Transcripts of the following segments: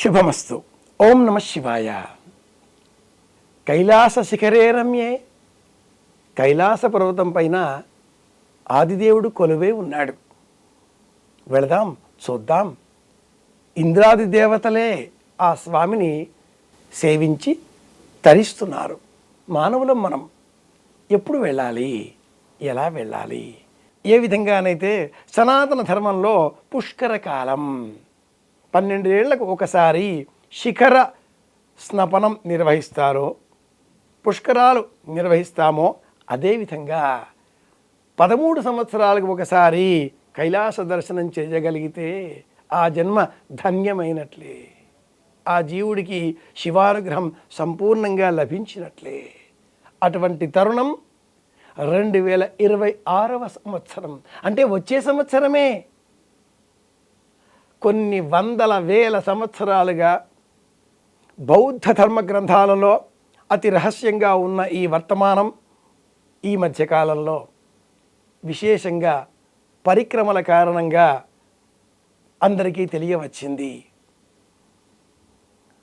శుభమస్తు. ఓం నమ శివాయ. కైలాస శిఖరే రమ్యే, కైలాస పర్వతం పైన ఆదిదేవుడు కొలువై ఉన్నాడు. వెళదాం, చూద్దాం. ఇంద్రాది దేవతలే ఆ స్వామిని సేవించి తరిస్తున్నారు. మానవులం మనం ఎప్పుడు వెళ్ళాలి, ఎలా వెళ్ళాలి? ఏ విధంగానైతే సనాతన ధర్మంలో పుష్కర కాలం 12 ఏళ్లకు ఒకసారి శిఖర స్నపనం నిర్వహిస్తారో, పుష్కరాలు నిర్వహిస్తామో, అదేవిధంగా 13 సంవత్సరాలకు ఒకసారి కైలాస దర్శనం చేయగలిగితే ఆ జన్మ ధన్యమైనట్లే, ఆ జీవుడికి శివానుగ్రహం సంపూర్ణంగా లభించినట్లే. అటువంటి తరుణం 2026వ సంవత్సరం, అంటే వచ్చే సంవత్సరమే. కొన్ని వందల వేల సంవత్సరాలుగా బౌద్ధ ధర్మ గ్రంథాలలో అతి రహస్యంగా ఉన్న ఈ వర్తమానం ఈ మధ్యకాలంలో విశేషంగా పరిక్రమల కారణంగా అందరికీ తెలియవచ్చింది.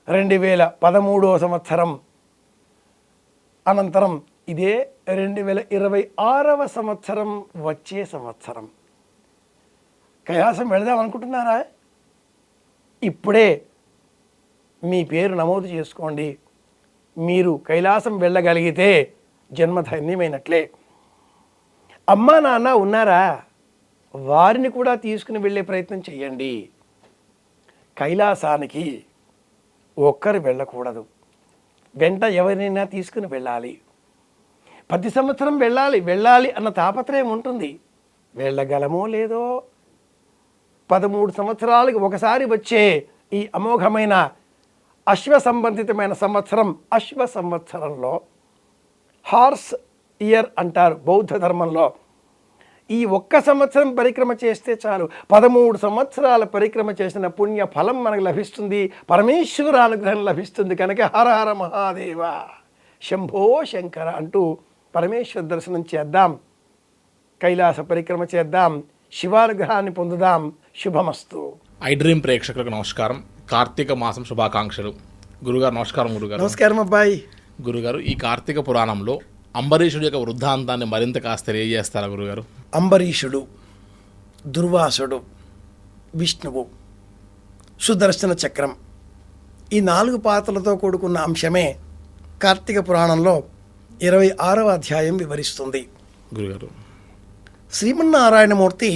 2013వ సంవత్సరం అనంతరం ఇదే 2026వ సంవత్సరం వచ్చే సంవత్సరం. కైలాసం వెళదాం అనుకుంటున్నారా? ఇప్పుడే మీ పేరు నమోదు చేసుకోండి. మీరు కైలాసం వెళ్ళగలిగితే జన్మధన్యమైనట్లే. అమ్మా నాన్న ఉన్నారా? వారిని కూడా తీసుకుని వెళ్ళే ప్రయత్నం చేయండి. కైలాసానికి ఒక్కరు వెళ్ళకూడదు, వెంట ఎవరినైనా తీసుకుని వెళ్ళాలి. ప్రతి సంవత్సరం వెళ్ళాలి అన్న తాపత్రయం ఉంటుంది. వెళ్ళగలమో లేదో. 13 సంవత్సరాలకు ఒకసారి వచ్చే ఈ అమోఘమైన అశ్వ సంబంధితమైన సంవత్సరం, అశ్వ సంవత్సరంలో హార్స్ ఇయర్ అంటారు బౌద్ధ ధర్మంలో. ఈ ఒక్క సంవత్సరం పరిక్రమ చేస్తే చాలు, 13 సంవత్సరాల పరిక్రమ చేసిన పుణ్య ఫలం మనకు లభిస్తుంది, పరమేశ్వర అనుగ్రహం లభిస్తుంది. కనుక హర హర మహాదేవ, శంభో శంకర అంటూ పరమేశ్వర దర్శనం చేద్దాం, కైలాస పరిక్రమ చేద్దాం, శివానుగ్రహాన్ని పొందుదాం. శుభమస్తు. ఐ డ్రీమ్ ప్రేక్షకులకు నమస్కారం. కార్తీక మాసం శుభాకాంక్షలు. గురుగారు నమస్కారం. గురుగారు నమస్కారం. అబ్బాయి గురుగారు, ఈ కార్తీక పురాణంలో అంబరీషుడి యొక్క వృద్ధాంతాన్ని మరింత కాస్త తెలియజేస్తారా గురుగారు? అంబరీషుడు, దుర్వాసుడు, విష్ణువు, సుదర్శన చక్రం, ఈ 4 పాత్రలతో కూడుకున్న అంశమే కార్తీక పురాణంలో 26వ అధ్యాయం వివరిస్తుంది. గురుగారు, శ్రీమన్నారాయణమూర్తి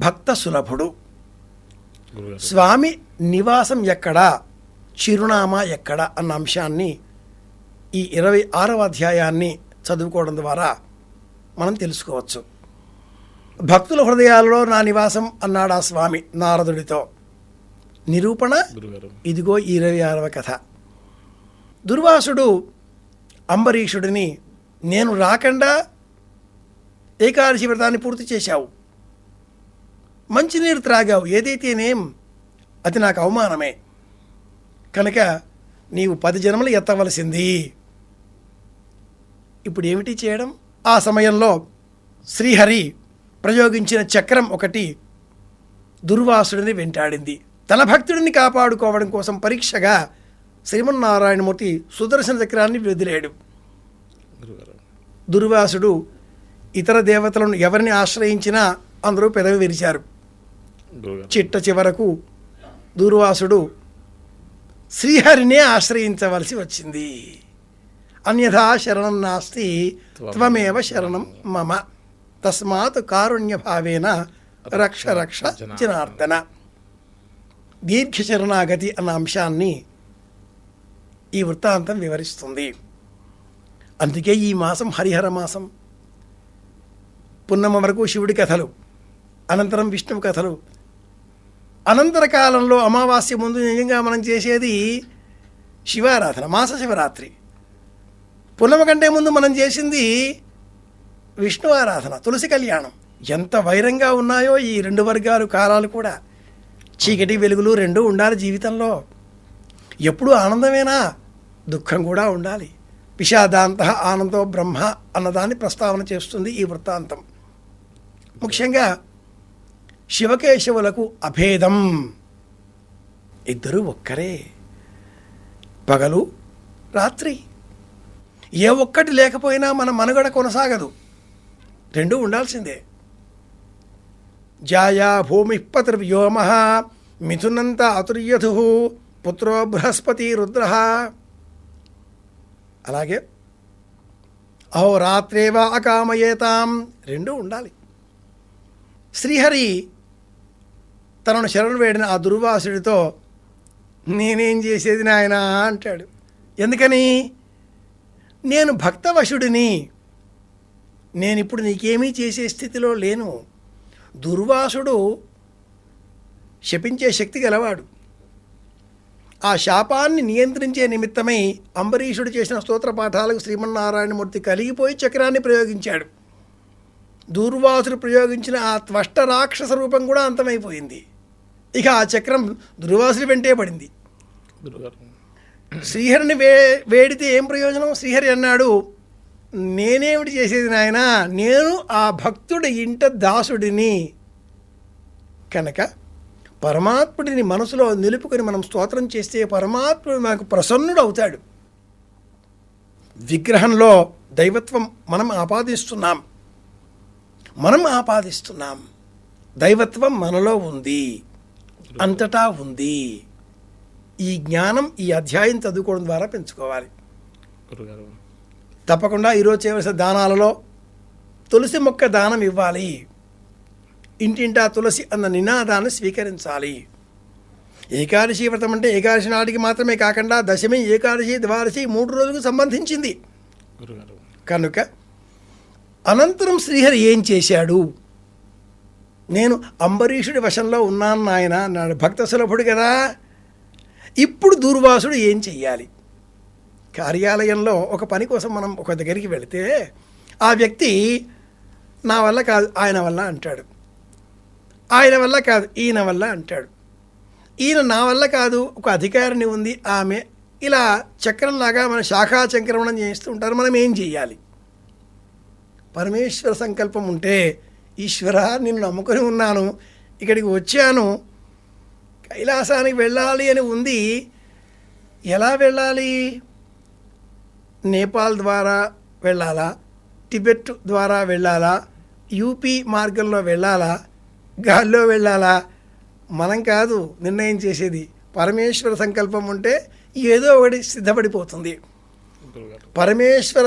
భక్త సులభుడు. స్వామి నివాసం ఎక్కడ, చిరునామా ఎక్కడ అన్న అంశాన్ని ఈ 26వ అధ్యాయాన్ని చదువుకోవడం ద్వారా మనం తెలుసుకోవచ్చు. భక్తుల హృదయాలలో నా నివాసం అన్నాడు ఆ స్వామి నారదుడితో. నిరూపణ ఇదిగో 26వ కథ. దుర్వాసుడు అంబరీషుడిని, నేను రాకుండా ఏకాదశి వ్రతాన్ని పూర్తి చేశావు, మంచినీరు త్రాగావు, ఏదైతేనేం అది నాకు అవమానమే, కనుక నీవు 10 జన్మలు ఎత్తవలసింది. ఇప్పుడు ఏమిటి చేయడం? ఆ సమయంలో శ్రీహరి ప్రయోగించిన చక్రం ఒకటి దుర్వాసుడిని వెంటాడింది. తన భక్తుడిని కాపాడుకోవడం కోసం పరీక్షగా శ్రీమన్నారాయణమూర్తి సుదర్శన చక్రాన్ని వదిలేడు. దుర్వాసుడు ఇతర దేవతలను ఎవరిని ఆశ్రయించినా అందరూ పెదవి విరిచారు. చిట్ట చివరకు దుర్వాసుడు శ్రీహరినే ఆశ్రయించవలసి వచ్చింది. అన్యథా శరణం నాస్తి త్వమేవ శరణం మమ తస్మాత్ కారుణ్యభావేన రక్ష రక్ష జనార్దన. దీర్ఘ శరణాగతి అన్న అంశాన్ని ఈ వృత్తాంతం వివరిస్తుంది. అందుకే ఈ మాసం హరిహర మాసం. పున్నమ వరకు శివుడి కథలు, అనంతరం విష్ణువు కథలు. అనంతర కాలంలో అమావాస్య ముందు నిజంగా మనం చేసేది శివారాధన, మాస శివరాత్రి. పున్నమ కంటే ముందు మనం చేసింది విష్ణు ఆరాధన, తులసి కళ్యాణం. ఎంత వైరంగా ఉన్నాయో ఈ 2 వర్గాలు, కాలాలు కూడా. చీకటి వెలుగులు 2 ఉండాలి జీవితంలో. ఎప్పుడు ఆనందమేనా, దుఃఖం కూడా ఉండాలి. విషాదాంత ఆనందో బ్రహ్మ అన్నదాన్ని ప్రస్తావన చేస్తుంది ఈ వృత్తాంతం. ముఖ్యంగా శివకేశవులకు అభేదం ఇద్దరూ ఒక్కరే. పగలు రాత్రి. ఏ ఒక్కటి లేకపోయినా మన మనుగడ కొనసాగదు. రెండూ ఉండాల్సిందే. జాయా భూమి పతిర్వ్యోమ మిథునంత అతుర్యధు పుత్రో బృహస్పతి రుద్ర. అలాగే అహోరాత్రేవ అకామయేతాం. రెండూ ఉండాలి. శ్రీహరి తనను శరణు వేడిన ఆ దుర్వాసుడితో నేనేం చేసేది నాయనా అంటాడు. ఎందుకని? నేను భక్తవశుడిని, నేనిప్పుడు నీకేమీ చేసే స్థితిలో లేను. దుర్వాసుడు శపించే శక్తి గలవాడు. ఆ శాపాన్ని నియంత్రించే నిమిత్తమై అంబరీషుడు చేసిన స్తోత్ర పాఠాలకు శ్రీమన్నారాయణమూర్తి కలిగిపోయి చక్రాన్ని ప్రయోగించాడు. దుర్వాసుడు ప్రయోగించిన ఆ త్వష్ట రాక్షస రూపం కూడా అంతమైపోయింది. ఇక ఆ చక్రం దుర్వాసుడి వెంటే పడింది. శ్రీహరిని వేడితే ఏం ప్రయోజనం? శ్రీహరి అన్నాడు, నేనేమిటి చేసేది నాయనా, నేను ఆ భక్తుడి ఇంట దాసుడిని. కనుక పరమాత్ముడిని మనసులో నిలుపుకొని మనం స్తోత్రం చేస్తే పరమాత్ముడు మనకు ప్రసన్నుడు అవుతాడు. విగ్రహంలో దైవత్వం మనం ఆపాదిస్తున్నాం. దైవత్వం మనలో ఉంది, అంతటా ఉంది. ఈ జ్ఞానం ఈ అధ్యాయం చదువుకోవడం ద్వారా పెంచుకోవాలి. తప్పకుండా ఈరోజు చేయవలసిన దానాలలో తులసి మొక్క దానం ఇవ్వాలి. ఇంటింటా తులసి అన్న నినాదాన్ని స్వీకరించాలి. ఏకాదశి వ్రతం అంటే ఏకాదశి నాటికి మాత్రమే కాకుండా దశమి, ఏకాదశి, ద్వాదశి 3 రోజులకు సంబంధించింది. కనుక అనంతరం శ్రీహరి ఏం చేశాడు? నేను అంబరీషుడి వశంలో ఉన్నాను నాయన అన్నాడు. భక్త సులభుడు కదా. ఇప్పుడు దుర్వాసుడు ఏం చెయ్యాలి? కార్యాలయంలో ఒక పని కోసం మనం ఒక దగ్గరికి వెళితే ఆ వ్యక్తి నా వల్ల కాదు, ఆయన వల్ల అంటాడు. ఆయన వల్ల కాదు, ఈయన వల్ల అంటాడు. ఈయన నా వల్ల కాదు, ఒక అధికారిని ఉంది ఆమె, ఇలా చక్రంలాగా మన శాఖా చంక్రమణం చేస్తూ ఉంటారు. మనం ఏం చేయాలి? పరమేశ్వర సంకల్పం ఉంటే, ఈశ్వర నిన్ను నమ్ముకొని ఉన్నాను, ఇక్కడికి వచ్చాను, కైలాసానికి వెళ్ళాలి అని ఉంది. ఎలా వెళ్ళాలి? నేపాల్ ద్వారా వెళ్ళాలా? టిబెట్ ద్వారా వెళ్ళాలా? యూపీ మార్గంలో వెళ్ళాలా? గాల్లో వెళ్ళాలా? మనం కాదు నిర్ణయం చేసేది. పరమేశ్వర సంకల్పం ఉంటే ఏదో ఒకటి సిద్ధపడిపోతుంది. పరమేశ్వర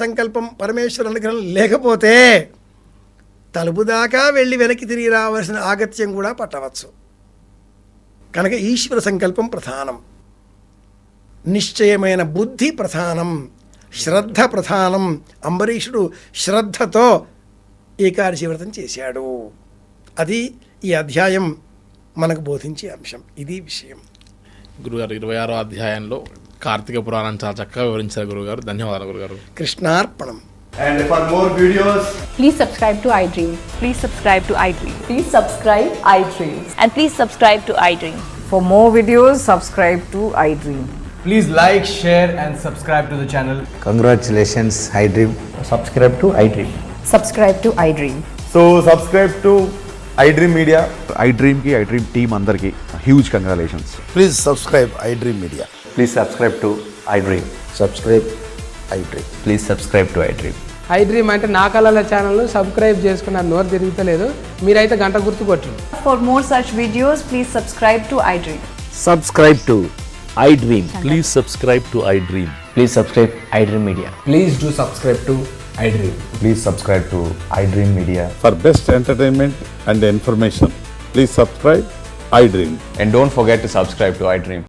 సంకల్పం, పరమేశ్వర అనుగ్రహం లేకపోతే తలుపు దాకా వెళ్ళి వెనక్కి తిరిగి రావాల్సిన ఆగత్యం కూడా పట్టవచ్చు. కనుక ఈశ్వర సంకల్పం ప్రధానం, నిశ్చయమైన బుద్ధి ప్రధానం, శ్రద్ధ ప్రధానం. అంబరీషుడు శ్రద్ధతో ఏకాదశి వ్రతం చేశాడు. అది ఈ అధ్యాయం మనకు బోధించే అంశం. ఇది విషయం. గురుగారు 26వ అధ్యాయంలో కార్తీక పురాణం చాలా చక్కగా వివరించారు గురుగారు. ధన్యవాదాలు గురుగారు. కృష్ణార్పణం. And for more videos, please subscribe to iDream. Please subscribe to iDream. Please subscribe iDream. And please subscribe to iDream. For more videos, subscribe to iDream. please like, share and subscribe to the channel. Congratulations, iDream. Subscribe to iDream. Subscribe to iDream. So subscribe to iDream Media. iDream ki iDream team andarki huge congratulations. Please subscribe iDream Media. Please subscribe to iDream. Subscribe iDream. Please subscribe to iDream. iDream అంటే నా కళల ఛానల్ను subscribe చేసుకున్న నోరు తిరుగుతలేదు. మీరైతే గంట గుర్తు కొట్టండి. For more such videos, please subscribe to iDream. Subscribe to iDream. Please subscribe to iDream. Please subscribe iDream Media. Please do subscribe to iDream. Please subscribe to iDream Media. For best entertainment and information, please subscribe iDream. And don't forget to subscribe to iDream.